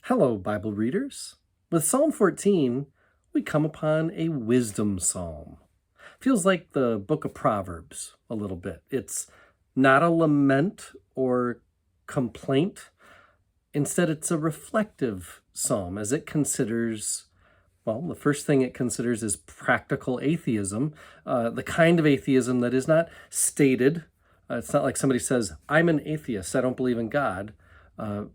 Hello, Bible readers. With Psalm 14, we come upon a wisdom psalm. Feels like the book of Proverbs a little bit. It's not a lament or complaint. Instead, it's a reflective psalm as it considers, well, the first thing it considers is practical atheism, the kind of atheism that is not stated. It's not like somebody says, I'm an atheist, I don't believe in God.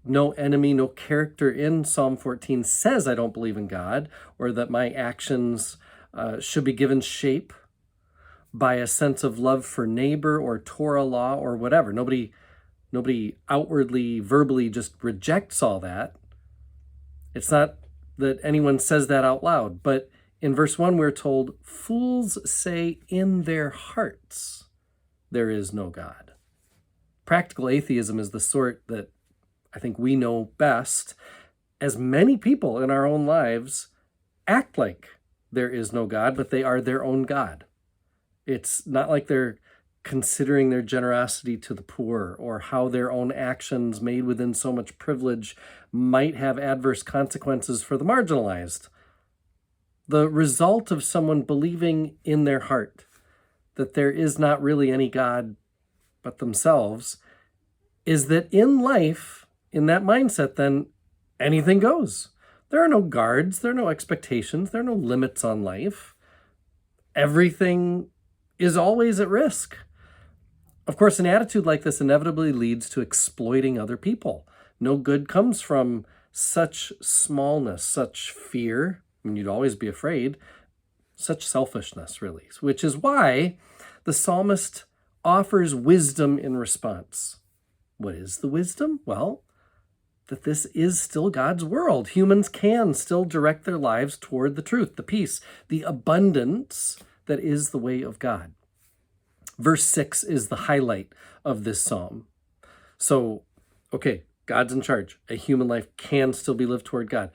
No enemy, no character in Psalm 14 says I don't believe in God or that my actions should be given shape by a sense of love for neighbor or Torah law or whatever. Nobody outwardly, verbally just rejects all that. It's not that anyone says that out loud, but in verse 1 we're told, fools say in their hearts there is no God. Practical atheism is the sort that I think we know best, as many people in our own lives act like there is no God, but they are their own God. It's not like they're considering their generosity to the poor or how their own actions made within so much privilege might have adverse consequences for the marginalized. The result of someone believing in their heart that there is not really any God but themselves is that in life, in that mindset, then anything goes. There are no guards, there are no expectations, there are no limits on life. Everything is always at risk. Of course, an attitude like this inevitably leads to exploiting other people. No good comes from such smallness, such fear. I mean, you'd always be afraid. Such selfishness, really. Which is why the psalmist offers wisdom in response. What is the wisdom? Well, that this is still God's world. Humans can still direct their lives toward the truth, the peace, the abundance that is the way of God. Verse 6 is the highlight of this psalm. So, okay, God's in charge. A human life can still be lived toward God.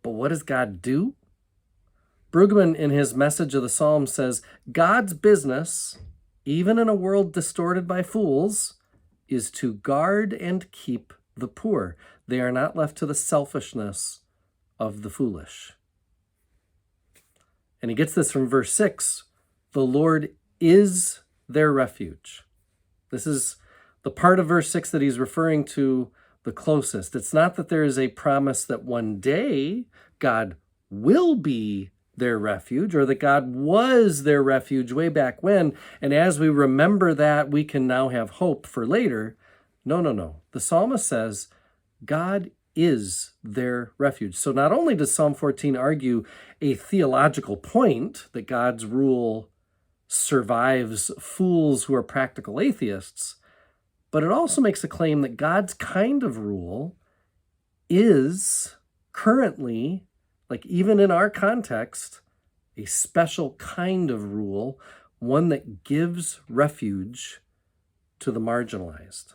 But what does God do? Brueggemann, in his message of the psalm, says, God's business, even in a world distorted by fools, is to guard and keep the poor. They are not left to the selfishness of the foolish. And he gets this from verse 6. The Lord is their refuge. This is the part of verse 6 that he's referring to the closest. It's not that there is a promise that one day God will be their refuge, or that God was their refuge way back when, and as we remember that, we can now have hope for later. No. The psalmist says God is their refuge. So not only does Psalm 14 argue a theological point that God's rule survives fools who are practical atheists, but it also makes a claim that God's kind of rule is currently, like even in our context, a special kind of rule, one that gives refuge to the marginalized.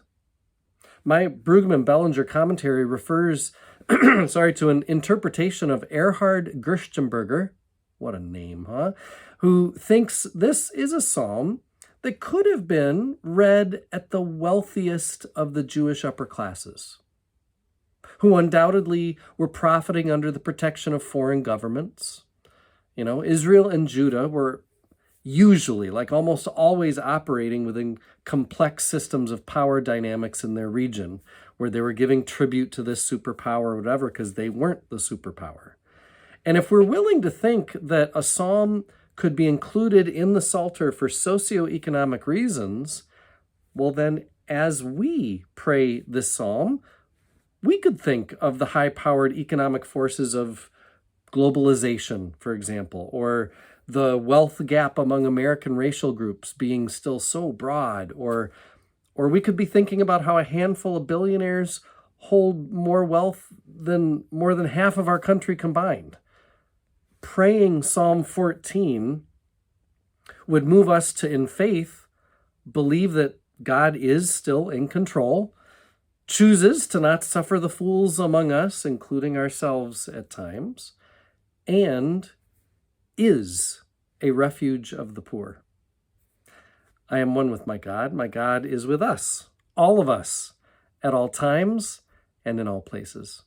My Brueggemann-Bellinger commentary refers to an interpretation of Erhard Gerstenberger, what a name, huh? Who thinks this is a psalm that could have been read at the wealthiest of the Jewish upper classes, who undoubtedly were profiting under the protection of foreign governments. You know, Israel and Judah were usually, like almost always, operating within complex systems of power dynamics in their region, where they were giving tribute to this superpower or whatever, because they weren't the superpower. And if we're willing to think that a psalm could be included in the Psalter for socioeconomic reasons, well then, as we pray this psalm, we could think of the high-powered economic forces of globalization, for example, or the wealth gap among American racial groups being still so broad, or we could be thinking about how a handful of billionaires hold more wealth than more than half of our country combined. Praying Psalm 14 would move us to, in faith, believe that God is still in control, chooses to not suffer the fools among us, including ourselves at times, and is a refuge of the poor. I am one with my God. My God is with us, all of us, at all times and in all places.